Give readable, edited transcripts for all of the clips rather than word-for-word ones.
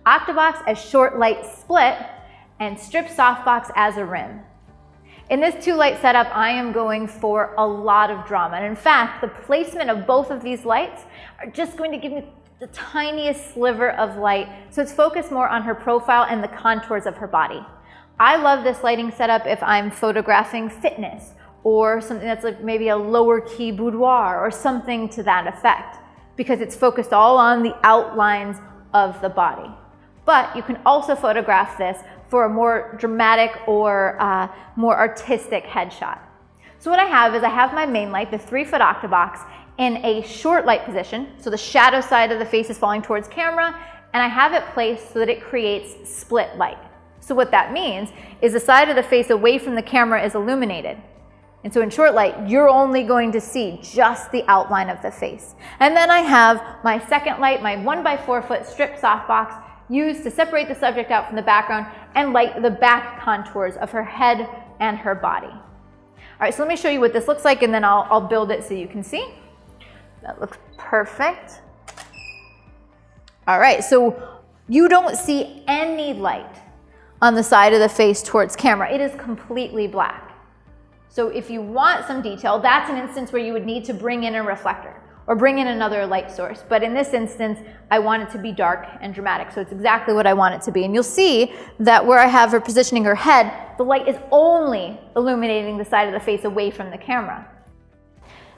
Octabox as short light split, and Strip Softbox as a rim. In this 2-light setup, I am going for a lot of drama. And in fact, the placement of both of these lights are just going to give me the tiniest sliver of light, so it's focused more on her profile and the contours of her body. I love this lighting setup if I'm photographing fitness or something that's like maybe a lower key boudoir or something to that effect, because it's focused all on the outlines of the body. But you can also photograph this for a more dramatic or more artistic headshot. So what I have is I have my main light, the 3-foot Octabox, in a short light position, so the shadow side of the face is falling towards camera, and I have it placed so that it creates split light. So what that means is the side of the face away from the camera is illuminated. And so in short light, you're only going to see just the outline of the face. And then I have my second light, my 1x4-foot Strip Softbox, used to separate the subject out from the background and light the back contours of her head and her body. All right, so let me show you what this looks like, and then I'll build it so you can see. That looks perfect. All right, so you don't see any light on the side of the face towards camera. It is completely black. So if you want some detail, that's an instance where you would need to bring in a reflector or bring in another light source. But in this instance, I want it to be dark and dramatic, so it's exactly what I want it to be. And you'll see that where I have her positioning her head, the light is only illuminating the side of the face away from the camera.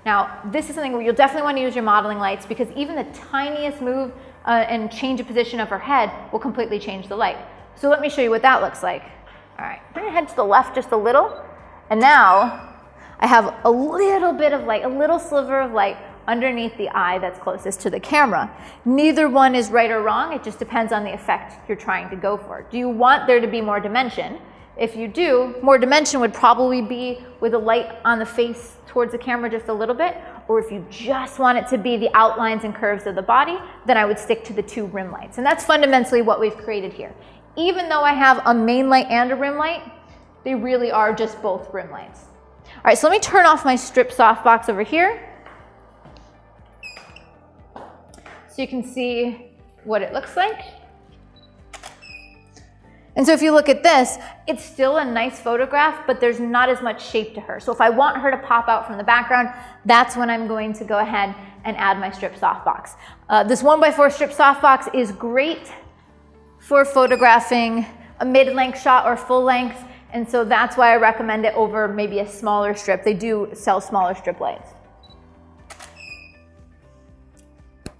Now, this is something where you'll definitely want to use your modeling lights, because even the tiniest move and change of position of her head will completely change the light. So let me show you what that looks like. All right, bring your head to the left just a little, and now I have a little bit of light, a little sliver of light underneath the eye that's closest to the camera. Neither one is right or wrong, it just depends on the effect you're trying to go for. Do you want there to be more dimension? If you do, more dimension would probably be with a light on the face towards the camera just a little bit, or if you just want it to be the outlines and curves of the body, then I would stick to the 2 rim lights. And that's fundamentally what we've created here. Even though I have a main light and a rim light, they really are just both rim lights. All right, so let me turn off my Strip Softbox over here so you can see what it looks like. And so if you look at this, it's still a nice photograph, but there's not as much shape to her. So if I want her to pop out from the background, that's when I'm going to go ahead and add my Strip Softbox. This 1x4 Strip Softbox is great for photographing a mid-length shot or full length, and so that's why I recommend it over maybe a smaller strip. They do sell smaller strip lights.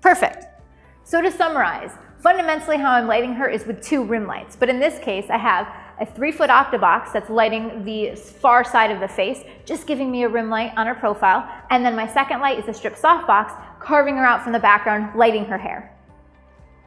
Perfect. So to summarize, fundamentally how I'm lighting her is with 2 rim lights, but in this case I have a 3-foot Octabox that's lighting the far side of the face, just giving me a rim light on her profile, and then my second light is a Strip Softbox, carving her out from the background, lighting her hair.